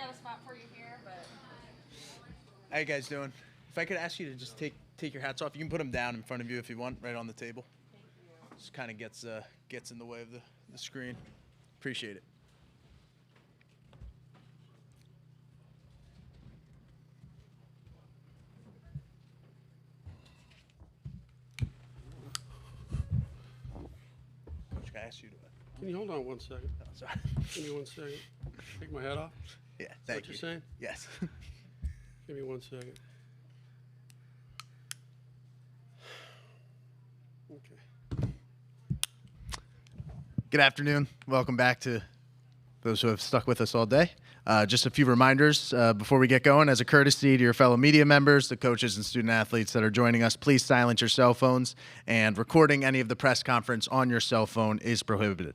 got a spot for you here, but. How you guys doing? If I could ask you to just take your hats off, you can put them down in front of you if you want, right on the table. Just kind of gets in the way of the screen. Appreciate it. Coach, can I ask you to? Can you hold on 1 second? Oh, sorry. Give me 1 second. Take my hat off. Yeah, Is that thank what you. you're saying? Yes. Give me 1 second. Okay. Good afternoon. Welcome back to those who have stuck with us all day. Just a few reminders before we get going. As a courtesy to your fellow media members, the coaches and student athletes that are joining us, please silence your cell phones, and recording any of the press conference on your cell phone is prohibited.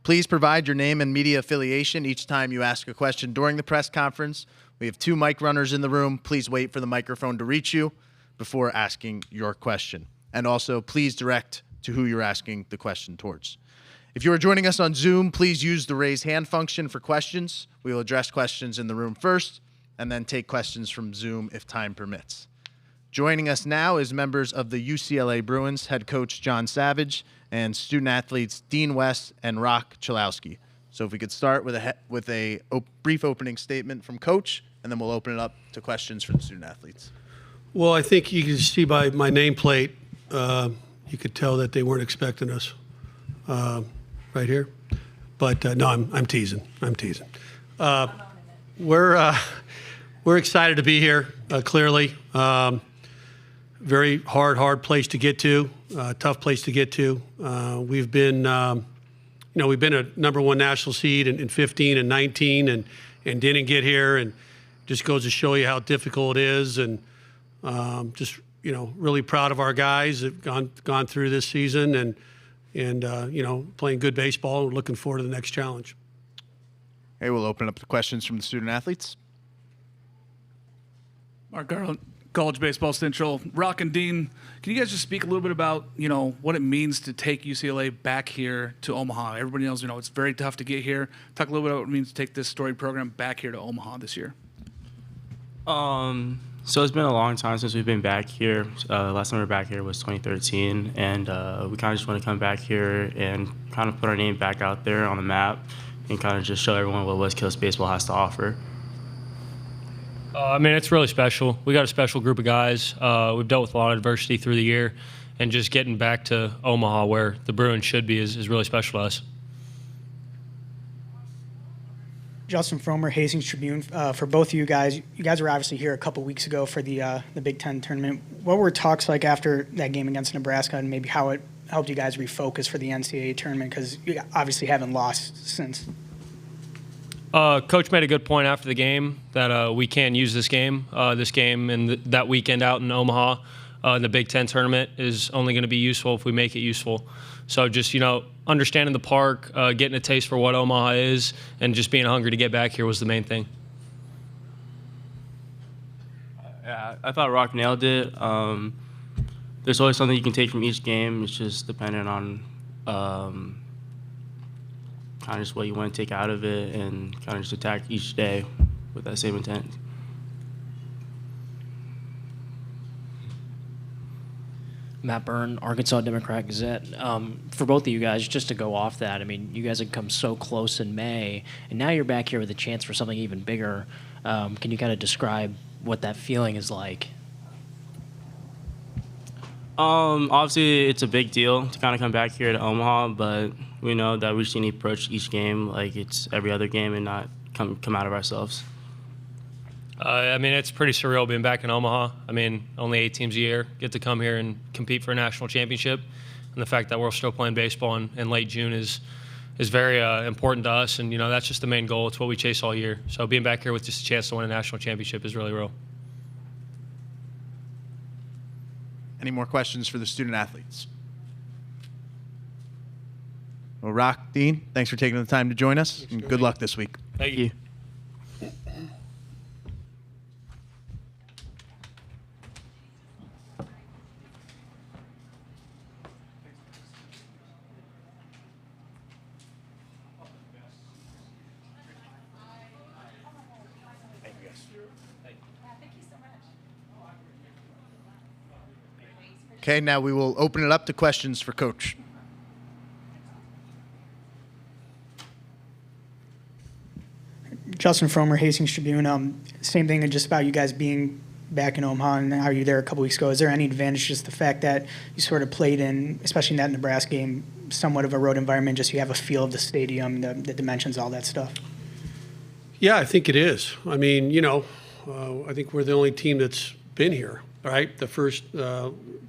Please provide your name and media affiliation each time you ask a question during the press conference. We have 2 mic runners in the room. Please wait for the microphone to reach you before asking your question. And also, please direct to who you're asking the question towards. If you are joining us on Zoom, please use the raise hand function for questions. We will address questions in the room first and then take questions from Zoom if time permits. Joining us now is members of the UCLA Bruins, head coach John Savage, and student athletes Dean West and Roch Cholowsky. So if we could start with a brief opening statement from Coach, and then we'll open it up to questions from the student athletes. Well, I think you can see by my nameplate, you could tell that they weren't expecting us right here. But no, I'm teasing. We're excited to be here. Clearly, very hard place to get to. Tough place to get to. We've been a #1 national seed in 15 and 19, and didn't get here, and just goes to show you how difficult it is. And just really proud of our guys that have gone through this season, and playing good baseball. We're looking forward to the next challenge. Okay, we'll open up the questions from the student athletes. Mark Garland, College Baseball Central. Roch and Dean, can you guys just speak a little bit about, what it means to take UCLA back here to Omaha? Everybody knows, it's very tough to get here. Talk a little bit about what it means to take this storied program back here to Omaha this year. So it's been a long time since we've been back here. Last time we were back here was 2013, and we kind of just want to come back here and kind of put our name back out there on the map and kind of just show everyone what West Coast baseball has to offer. It's really special. We got a special group of guys. We've dealt with a lot of adversity through the year, and just getting back to Omaha, where the Bruins should be, is really special to us. Justin Fromer, Hastings Tribune. For both of you guys were obviously here a couple weeks ago for the Big Ten tournament. What were talks like after that game against Nebraska, and maybe how it helped you guys refocus for the NCAA tournament, because you obviously haven't lost since? Coach made a good point after the game that we can use this game and that weekend out in Omaha. The Big Ten tournament is only going to be useful if we make it useful. So just, understanding the park, getting a taste for what Omaha is, and just being hungry to get back here was the main thing. Yeah, I thought Roch nailed it. There's always something you can take from each game. It's just dependent on kind of just what you want to take out of it, and kind of just attack each day with that same intent. Matt Byrne, Arkansas Democrat-Gazette. For both of you guys, just to go off that, you guys had come so close in May, and now you're back here with a chance for something even bigger. Can you kind of describe what that feeling is like? Obviously, it's a big deal to kind of come back here to Omaha, but we know that we just need to approach each game like it's every other game and not come out of ourselves. It's pretty surreal being back in Omaha. Only 8 teams a year get to come here and compete for a national championship. And the fact that we're still playing baseball in late June is very important to us. And, that's just the main goal. It's what we chase all year. So being back here with just a chance to win a national championship is really real. Any more questions for the student athletes? Well, Roch, Dean, thanks for taking the time to join us, and good luck this week. Thank you. Okay, now we will open it up to questions for Coach. Justin Fromer, Hastings Tribune. Same thing, just about you guys being back in Omaha and how you were there a couple weeks ago. Is there any advantage just the fact that you sort of played in, especially in that Nebraska game, somewhat of a road environment, just so you have a feel of the stadium, the dimensions, all that stuff? Yeah, I think it is. I mean, I think we're the only team that's been here, right? This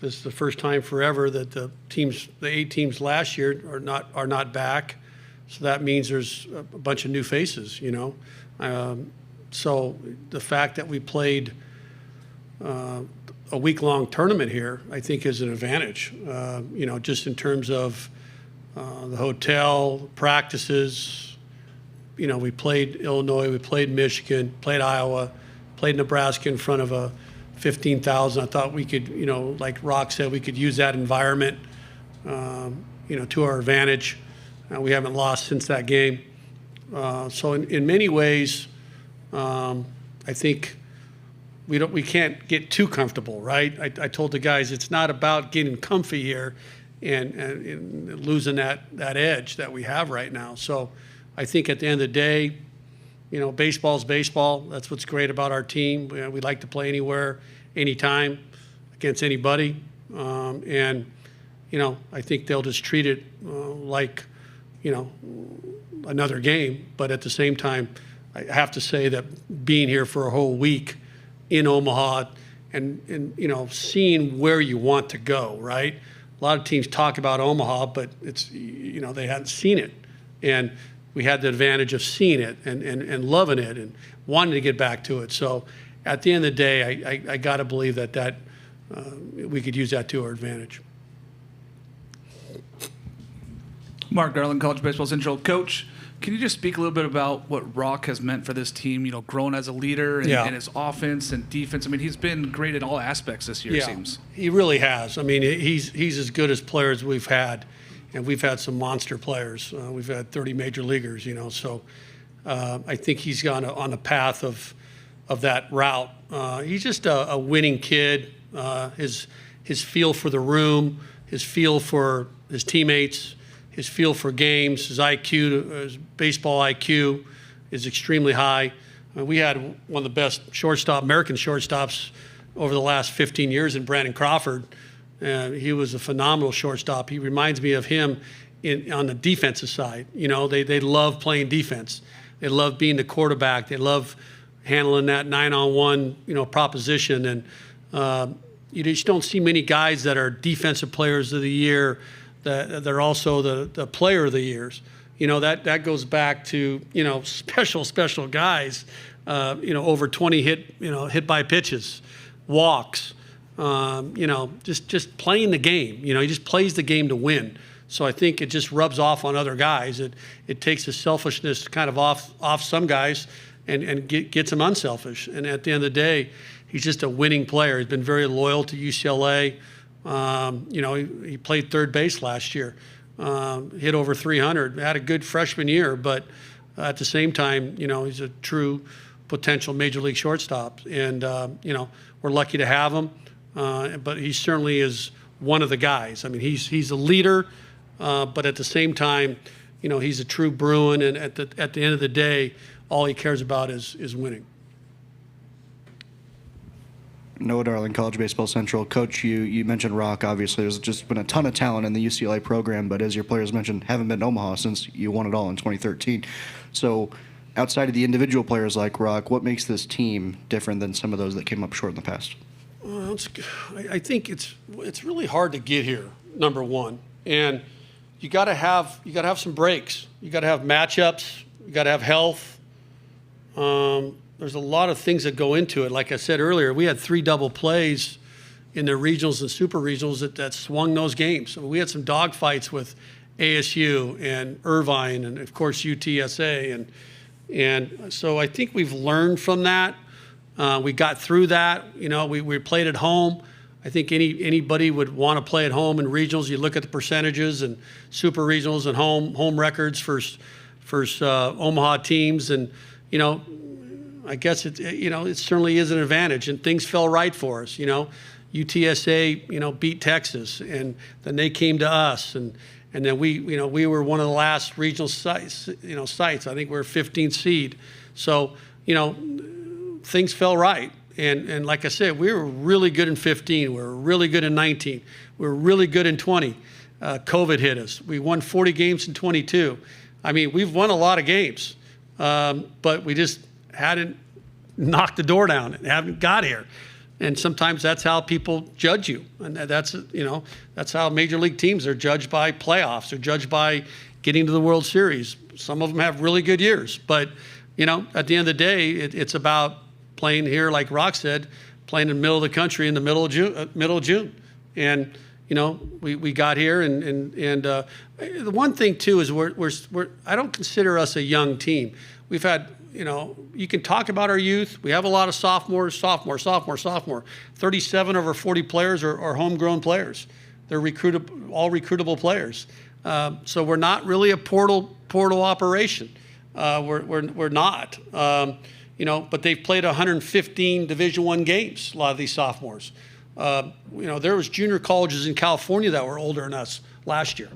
is the first time forever that the 8 teams last year are not back. So that means there's a bunch of new faces, So the fact that we played a week-long tournament here, I think, is an advantage. Just in terms of the hotel, practices. We played Illinois, we played Michigan, played Iowa, played Nebraska in front of a 15,000. I thought we could, like Roch said, we could use that environment, to our advantage. We haven't lost since that game. So in many ways, I think we can't get too comfortable, right? I told the guys it's not about getting comfy here and losing that edge that we have right now. So I think at the end of the day, baseball's baseball. That's what's great about our team. We like to play anywhere, anytime, against anybody. I think they'll just treat it like, another game. But at the same time, I have to say that being here for a whole week in Omaha and seeing where you want to go, right? A lot of teams talk about Omaha, but it's, they hadn't seen it. And we had the advantage of seeing it and loving it and wanting to get back to it. So at the end of the day, I got to believe that we could use that to our advantage. Mark Garland, College Baseball Central. Coach, can you just speak a little bit about what Roch has meant for this team, growing as a leader and his offense and defense? I mean, he's been great in all aspects this year, it seems. He really has. I mean, he's as good as players we've had, and we've had some monster players. We've had 30 major leaguers, so I think he's gone on the path of that route. He's just a winning kid. His feel for the room, his feel for his teammates, his feel for games, his IQ, his baseball IQ is extremely high. We had one of the best American shortstops over the last 15 years in Brandon Crawford. He was a phenomenal shortstop. He reminds me of him on the defensive side. They love playing defense. They love being the quarterback. They love handling that 9-on-1, proposition. And you just don't see many guys that are defensive players of the year that are also the player of the years. That goes back to, special guys, over 20 hit by pitches, walks, just playing the game. He just plays the game to win. So I think it just rubs off on other guys. It takes the selfishness kind of off some guys and gets them unselfish. And at the end of the day, he's just a winning player. He's been very loyal to UCLA. He played third base last year, hit over 300, had a good freshman year, but at the same time, he's a true potential major league shortstop. And, we're lucky to have him, but he certainly is one of the guys. I mean, he's a leader, but at the same time, he's a true Bruin. And at the end of the day, all he cares about is winning. Noah Darling, College Baseball Central. Coach, you mentioned Roch. Obviously, there's just been a ton of talent in the UCLA program, but as your players mentioned, haven't been to Omaha since you won it all in 2013. So outside of the individual players like Roch, what makes this team different than some of those that came up short in the past? Well, I think it's really hard to get here, number one. And you got to have some breaks. You got to have matchups. You got to have health. There's a lot of things that go into it. Like I said earlier, we had 3 double plays in the regionals and super regionals that swung those games. I mean, we had some dog fights with ASU and Irvine and, of course, UTSA. And so I think we've learned from that. We got through that. We played at home. I think anybody would want to play at home in regionals. You look at the percentages and super regionals and home records for Omaha teams. And, I guess it certainly is an advantage, and things fell right for us. UTSA, beat Texas, and then they came to us, and then we were one of the last regional sites. I think we're 15th seed. So, things fell right. And like I said, we were really good in 15. We were really good in 19. We were really good in 20. COVID hit us. We won 40 games in 22. I mean, we've won a lot of games, but we just hadn't knocked the door down and haven't got here. And sometimes that's how people judge you. And that's how major league teams are judged by playoffs. They're judged by getting to the World Series. Some of them have really good years. But, at the end of the day, it's about playing here, like Roch said, playing in the middle of the country in the middle of June. And, we got here. And the one thing, too, is I don't consider us a young team. We've had, you can talk about our youth. We have a lot of sophomores. 37 of our 40 players are homegrown players. They're all recruitable players. So we're not really a portal operation. We're not. But they've played 115 Division I games, a lot of these sophomores. There was junior colleges in California that were older than us last year.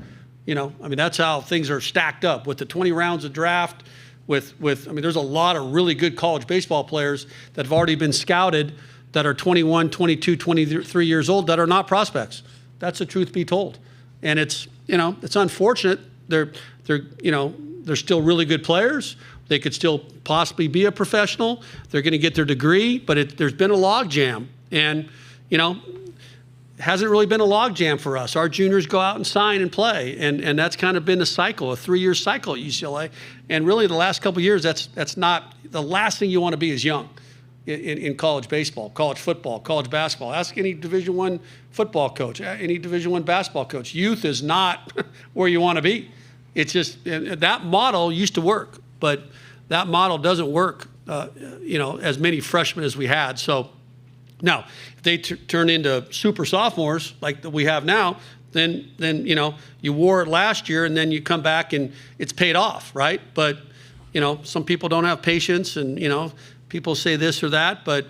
That's how things are stacked up with the 20 rounds of draft. There's a lot of really good college baseball players that have already been scouted that are 21, 22, 23 years old that are not prospects. That's the truth be told. And it's unfortunate. They're still really good players. They could still possibly be a professional. They're going to get their degree, but there's been a log jam. And, hasn't really been a log jam for us. Our juniors go out and sign and play, and that's kind of been a cycle, a 3-year cycle at UCLA. And really, the last couple of years, that's not the last thing you want to be is young in college baseball, college football, college basketball. Ask any Division I football coach, any Division I basketball coach. Youth is not where you want to be. It's just that model used to work, but that model doesn't work. As many freshmen as we had. So. Now, if they turn into super sophomores like we have now, then you wore it last year and then you come back and it's paid off, right? But some people don't have patience, and people say this or that. But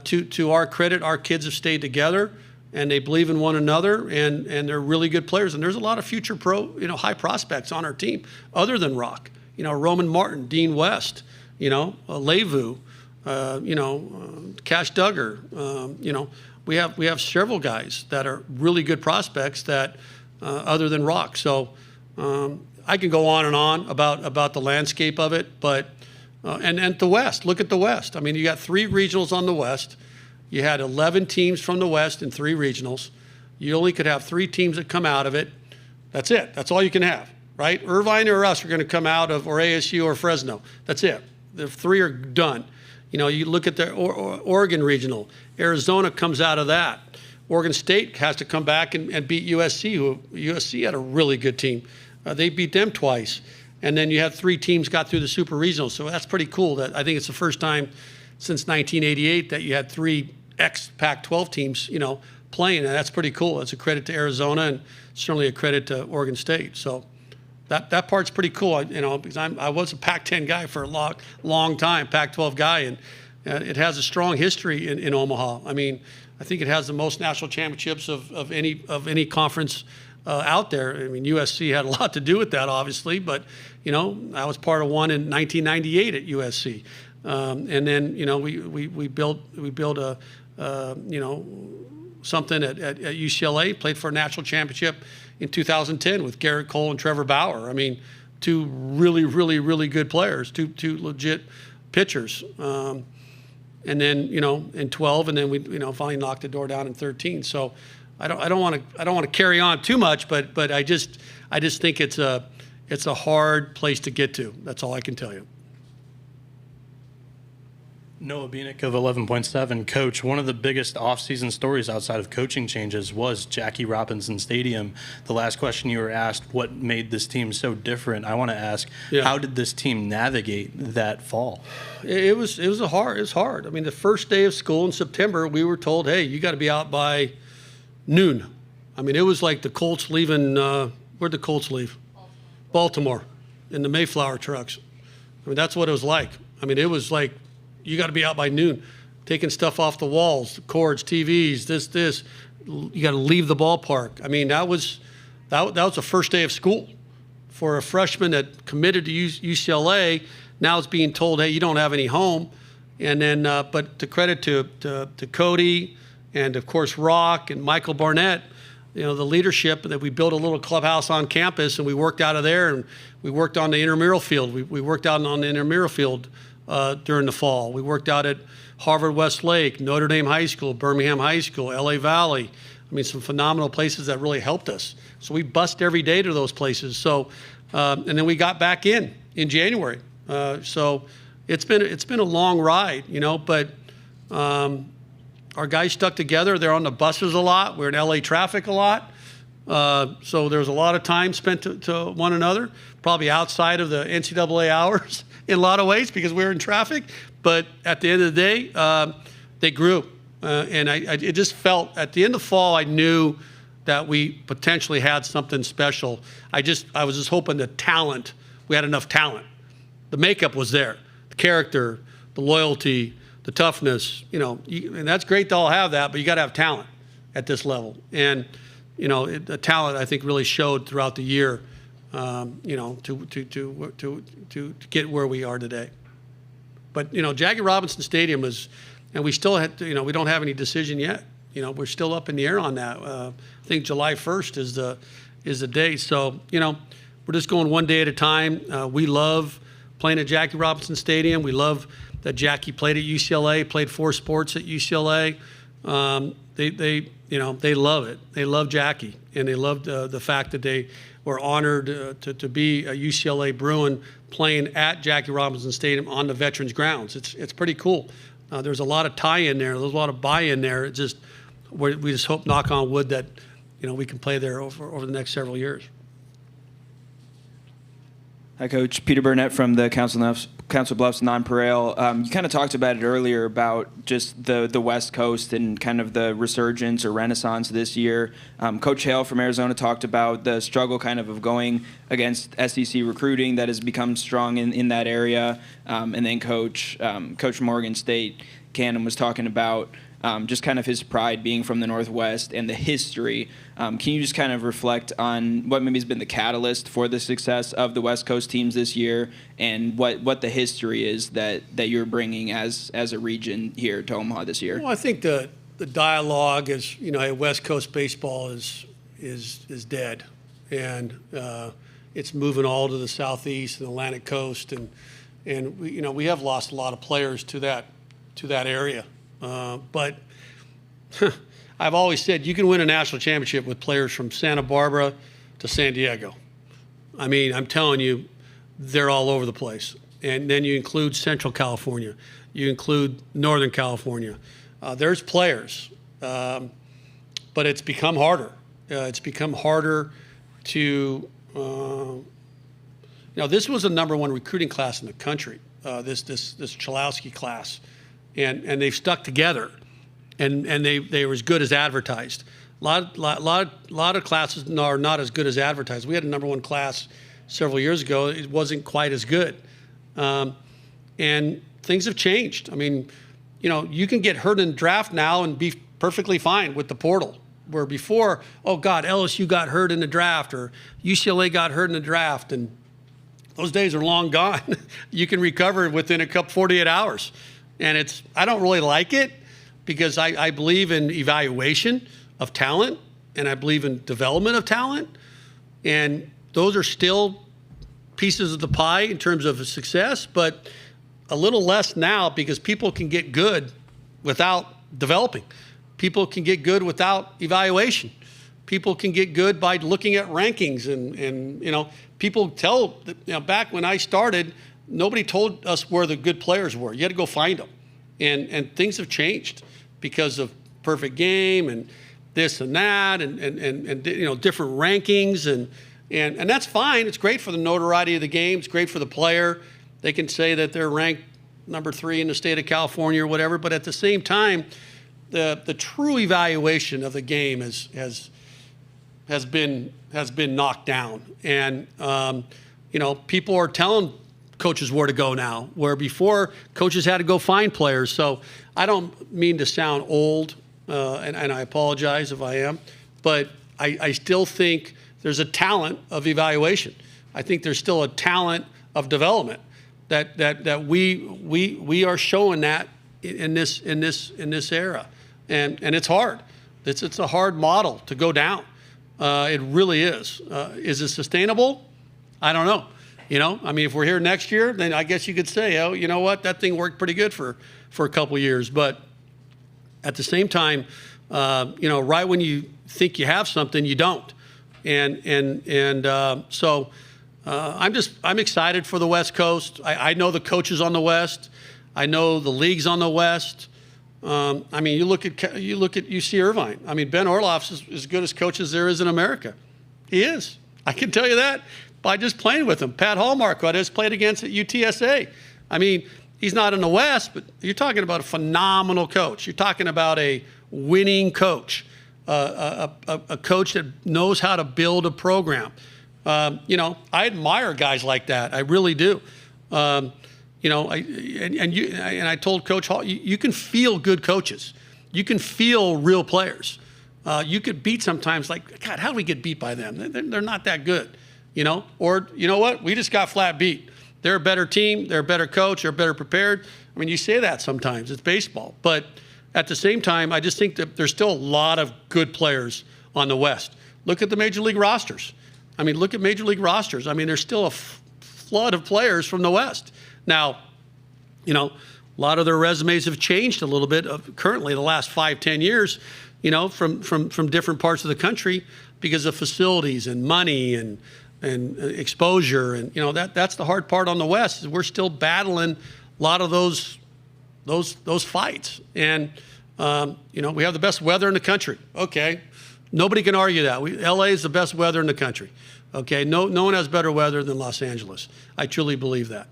to our credit, our kids have stayed together and they believe in one another, and they're really good players. And there's a lot of future high prospects on our team other than Roch. Roman Martin, Dean West, Levu. Cash Duggar, we have several guys that are really good prospects that other than Roch. So I can go on and on about the landscape of it, but and the West. Look at the West. You got 3 regionals on the West. You had 11 teams from the West and 3 regionals. You only could have 3 teams that come out of it. That's it. That's all you can have, right? Irvine or us are going to come out of, or ASU or Fresno. That's it. The 3 are done. You look at the Oregon Regional. Arizona comes out of that. Oregon State has to come back and beat USC. USC had a really good team. They beat them twice. And then you have 3 teams got through the Super Regional. So that's pretty cool. That I think it's the first time since 1988 that you had 3 ex-Pac-12 teams, playing. And that's pretty cool. It's a credit to Arizona and certainly a credit to Oregon State. So that part's pretty cool, because I was a Pac-10 guy for a long time, Pac-12 guy, and it has a strong history in Omaha. I think it has the most national championships of any conference out there. USC had a lot to do with that, obviously, but I was part of one in 1998 at USC, and then we built a something at UCLA, played for a national championship in 2010 with Garrett Cole and Trevor Bauer. 2 really, really, really good players, two legit pitchers. And then in 12, and then we finally knocked the door down in 13. So I don't want to carry on too much, but I just think it's a hard place to get to. That's all I can tell you. Noah Bieniek of 11.7. Coach, one of the biggest offseason stories outside of coaching changes was Jackie Robinson Stadium. The last question you were asked, what made this team so different? I want to ask, How did this team navigate that fall? It was hard. The first day of school in September, we were told, hey, you got to be out by noon. It was like the Colts leaving, where'd the Colts leave? Baltimore, in the Mayflower trucks. That's what it was like. It was like You got to be out by noon, taking stuff off the walls, cords, TVs, this. You got to leave the ballpark. I mean, that was the first day of school for a freshman that committed to UCLA. Now it's being told, hey, you don't have any home. And then, but to credit to Cody and of course Roch and Michael Barnett, you know, the leadership that we built a little clubhouse on campus and we worked out of there, and we worked on the intramural field. We worked out on the intramural field during the fall. We worked out at Harvard Westlake, Notre Dame High School, Birmingham High School, LA Valley. I mean, some phenomenal places that really helped us. So we bust every day to those places. So, and then we got back in January. So it's been a long ride, you know, but our guys stuck together. They're on the buses a lot. We're in LA traffic a lot. So there's a lot of time spent to one another, probably outside of the NCAA hours in a lot of ways because we were in traffic. But at the end of the day, they grew. And it just felt, at the end of fall, I knew that we potentially had something special. I was just hoping we had enough talent. The makeup was there, the character, the loyalty, the toughness, you know, and that's great to all have that, but you got to have talent at this level. And, you know, the talent, I think, really showed throughout the year, you know, to get where we are today. But, you know, Jackie Robinson Stadium is, and we still had to, you know, we don't have any decision yet. You know, we're still up in the air on that. I think July 1st is the date. So, you know, we're just going one day at a time. We love playing at Jackie Robinson Stadium. We love that Jackie played at UCLA, played 4 sports at UCLA. They love it. They love Jackie, and they loved the fact that they were honored to be a UCLA Bruin playing at Jackie Robinson Stadium on the Veterans Grounds. It's pretty cool. There's a lot of tie-in there. There's a lot of buy-in there. It's just we just hope, knock on wood, that we can play there over the next several years. Hi, Coach. Peter Burnett from the Council Bluffs Nonpareil. You kind of talked about it earlier about just the West Coast and kind of the resurgence or renaissance this year. Coach Hale from Arizona talked about the struggle kind of going against SEC recruiting that has become strong in that area. And then Coach Morgan State, Cannon, was talking about just kind of his pride being from the Northwest and the history. Can you just kind of reflect on what maybe has been the catalyst for the success of the West Coast teams this year, and what the history is that you're bringing as a region here to Omaha this year? Well, I think the dialogue is, West Coast baseball is dead, and it's moving all to the Southeast and Atlantic Coast, and we have lost a lot of players to that area. But I've always said you can win a national championship with players from Santa Barbara to San Diego. I mean, I'm telling you, they're all over the place. And then you include Central California. You include Northern California. There's players. But it's become harder. It's become harder to this was the #1 recruiting class in the country, this Cholowsky class. And they've stuck together, and they were as good as advertised. A lot of classes are not as good as advertised. We had a #1 class several years ago. It wasn't quite as good, and things have changed. I mean, you can get hurt in the draft now and be perfectly fine with the portal. Where before, oh God, LSU got hurt in the draft, or UCLA got hurt in the draft, and those days are long gone. You can recover within 48 hours. And I don't really like it, because I believe in evaluation of talent, and I believe in development of talent. And those are still pieces of the pie in terms of success, but a little less now, because people can get good without developing. People can get good without evaluation. People can get good by looking at rankings. And people tell, back when I started, nobody told us where the good players were. You had to go find them. And things have changed because of perfect game and this and that and different rankings. And that's fine. It's great for the notoriety of the game. It's great for the player. They can say that they're ranked #3 in the state of California or whatever. But at the same time, the true evaluation of the game has been knocked down. And, people are telling coaches where to go now, where before coaches had to go find players. So I don't mean to sound old, and I apologize if I am, but I still think there's a talent of evaluation. I think there's still a talent of development that we are showing that in this era, and it's hard. It's a hard model to go down. It really is. Is it sustainable? I don't know. I mean, if we're here next year, then I guess you could say, oh, you know what, that thing worked pretty good for a couple of years. But at the same time, right when you think you have something, you don't. So I'm excited for the West Coast. I know the coaches on the West. I know the leagues on the West. I mean, you look at UC Irvine. I mean, Ben Orloff's as good as coach as there is in America. He is. I can tell you that by just playing with him. Pat Hallmark, who I just played against at UTSA. I mean, he's not in the West, but you're talking about a phenomenal coach. You're talking about a winning coach, a coach that knows how to build a program. I admire guys like that. I really do. I told Coach Hall, you can feel good coaches. You can feel real players. You could beat sometimes like, God, how do we get beat by them? They're not that good, Or, you know what? We just got flat beat. They're a better team. They're a better coach. They're better prepared. I mean, you say that sometimes. It's baseball. But at the same time, I just think that there's still a lot of good players on the West. Look at the Major League rosters. I mean, look at Major League rosters. I mean, there's still a flood of players from the West. Now, a lot of their resumes have changed a little bit currently the last 5-10 years, from different parts of the country because of facilities and money and exposure. And, that's the hard part on the West is we're still battling a lot of those fights. And, we have the best weather in the country. Okay. Nobody can argue that. LA is the best weather in the country. Okay. No one has better weather than Los Angeles. I truly believe that.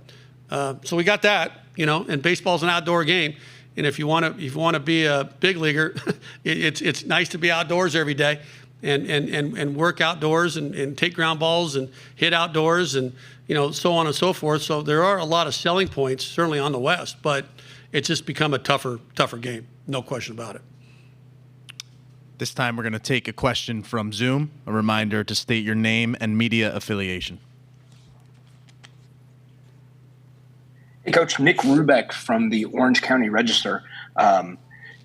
So we got that, and baseball's an outdoor game. And if you want to be a big leaguer, it's nice to be outdoors every day and work outdoors and take ground balls and hit outdoors and, so on and so forth. So there are a lot of selling points, certainly on the West, but it's just become a tougher game. No question about it. This time we're going to take a question from Zoom. A reminder to state your name and media affiliation. Hey, Coach, Nick Rubeck from the Orange County Register.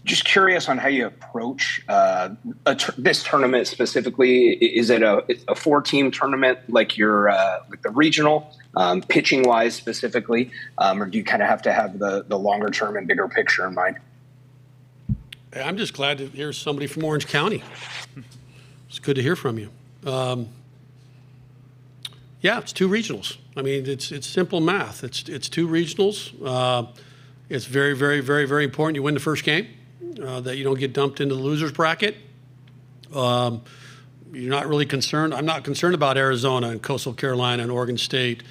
Just curious on how you approach this tournament specifically. Is it a 4-team tournament like your like the regional, pitching wise specifically, or do you kind of have to have the longer term and bigger picture in mind? I'm just glad to hear somebody from Orange County. It's good to hear from you. Yeah, it's 2 regionals. I mean, it's simple math. It's 2 regionals. It's very, very, very, very important you win the first game, that you don't get dumped into the losers bracket. You're not really concerned. I'm not concerned about Arizona and Coastal Carolina and Oregon State,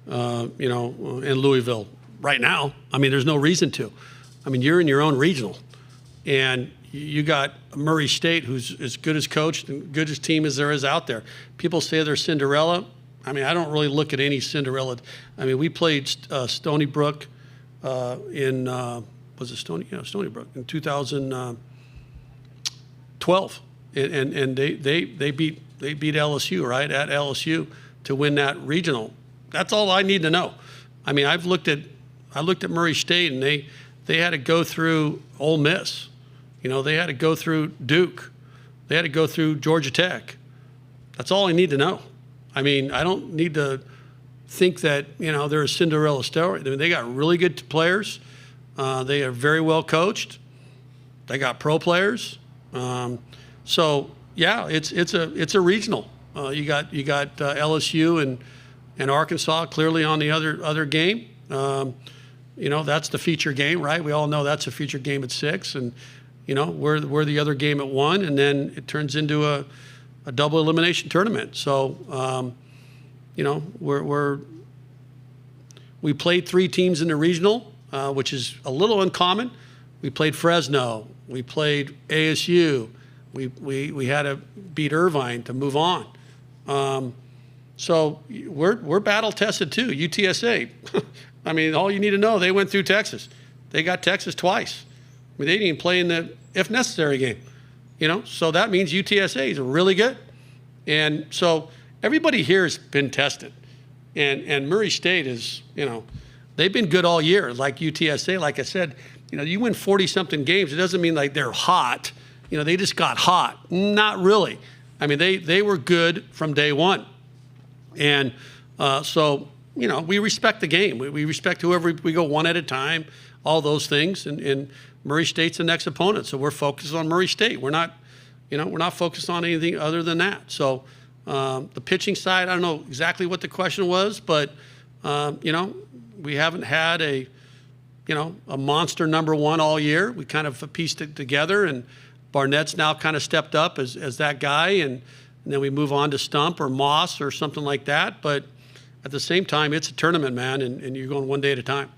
and Louisville right now. I mean, there's no reason to. I mean, you're in your own regional. And you got Murray State, who's as good as coach and good as team as there is out there. People say they're Cinderella. I mean, I don't really look at any Cinderella. I mean, we played Stony Brook in was it Stony? Yeah, Stony Brook in 2012, and they beat LSU right at LSU to win that regional. That's all I need to know. I mean, I looked at Murray State, and they had to go through Ole Miss. They had to go through Duke. They had to go through Georgia Tech. That's all I need to know. I mean, I don't need to think that, they're a Cinderella story. I mean, they got really good players. They are very well coached. They got pro players. So yeah, it's a regional. You got LSU and Arkansas clearly on the other game. That's the feature game, right? We all know that's a feature game at 6, and we're the other game at 1, and then it turns into a double elimination tournament. So, we played 3 teams in the regional, which is a little uncommon. We played Fresno. We played ASU. We had to beat Irvine to move on. So we're battle tested too. UTSA. I mean, all you need to know, they went through Texas. They got Texas twice. I mean, they didn't even play in the if necessary game. So that means UTSA is really good. And so everybody here has been tested. And Murray State is, they've been good all year. Like UTSA, like I said, you win 40-something games. It doesn't mean like they're hot. They just got hot. Not really. I mean, they were good from day one. And so, we respect the game. We respect whoever we go one at a time, all those things. And Murray State's the next opponent. So we're focused on Murray State. We're not focused on anything other than that. So the pitching side, I don't know exactly what the question was, but, we haven't had a monster number one all year. We kind of pieced it together, and Barnett's now kind of stepped up as that guy, and then we move on to Stump or Moss or something like that. But at the same time, it's a tournament, man, and you're going one day at a time.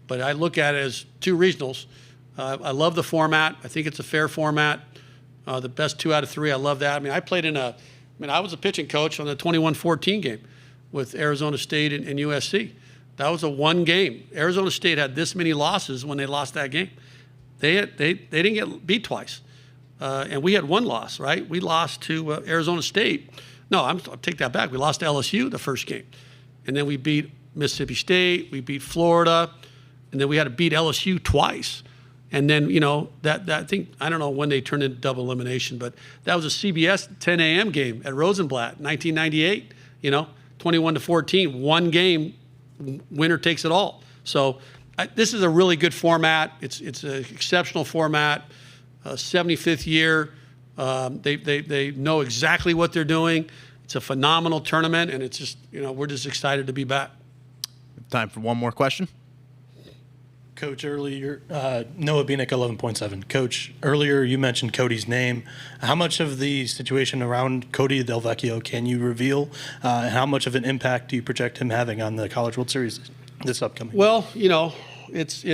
But I look at it as two regionals. I love the format. I think it's a fair format. The best 2 out of 3, I love that. I mean, I was a pitching coach on the 21-14 game with Arizona State and USC. That was a one game. Arizona State had this many losses when they lost that game. They didn't get beat twice. And we had one loss, right? We lost to Arizona State. No, I'll take that back. We lost to LSU the first game. And then we beat Mississippi State. We beat Florida. And then we had to beat LSU twice. And then, that I think, I don't know when they turned into double elimination, but that was a CBS 10 a.m. game at Rosenblatt, 1998, 21-14, one game, winner takes it all. So this is a really good format. It's an exceptional format. 75th year. They know exactly what they're doing. It's a phenomenal tournament, and it's just, we're just excited to be back. Time for one more question. Coach, earlier, Noah Bieniek, 11.7. Coach, earlier you mentioned Cody's name. How much of the situation around Cody Del Vecchio can you reveal? And how much of an impact do you project him having on the College World Series this upcoming? Well, it's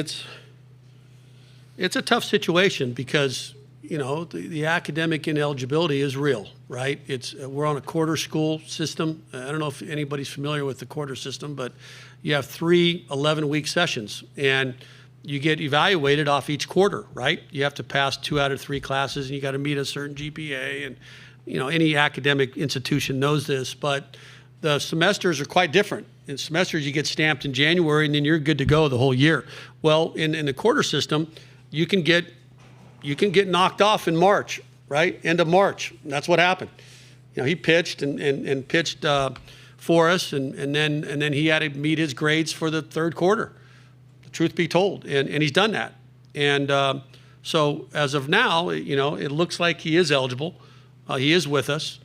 a tough situation because, the academic ineligibility is real, right? We're on a quarter school system. I don't know if anybody's familiar with the quarter system, but you have 3 11-week sessions, and you get evaluated off each quarter, right? You have to pass 2 out of 3 classes, and you got to meet a certain GPA, and any academic institution knows this, but the semesters are quite different. In semesters, you get stamped in January, and then you're good to go the whole year. Well, in the quarter system, you can get knocked off in March, right? End of March. And that's what happened. He pitched and pitched for us, and then he had to meet his grades for the third quarter. The truth be told, and he's done that. And so as of now, it looks like he is eligible. He is with us.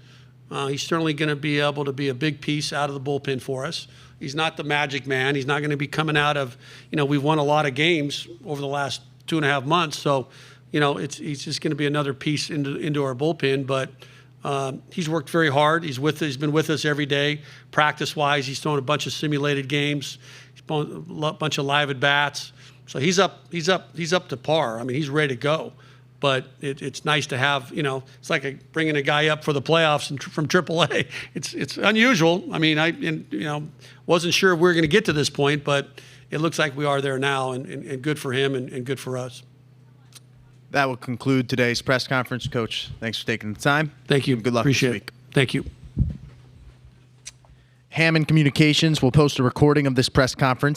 He's certainly going to be able to be a big piece out of the bullpen for us. He's not the magic man. He's not going to be coming out of, we've won a lot of games over the last 2.5 months. So, he's just going to be another piece into our bullpen. But he's worked very hard. He's been with us every day, practice-wise. He's thrown a bunch of simulated games. He's thrown a bunch of live at-bats. So he's up to par. I mean, he's ready to go. But it's nice to have, it's like bringing a guy up for the playoffs from AAA. It's unusual. I mean, wasn't sure if we were going to get to this point, but it looks like we are there now, and good for him and good for us. That will conclude today's press conference. Coach, thanks for taking the time. Thank you. Good luck Appreciate this week. It. Thank you. Hammond Communications will post a recording of this press conference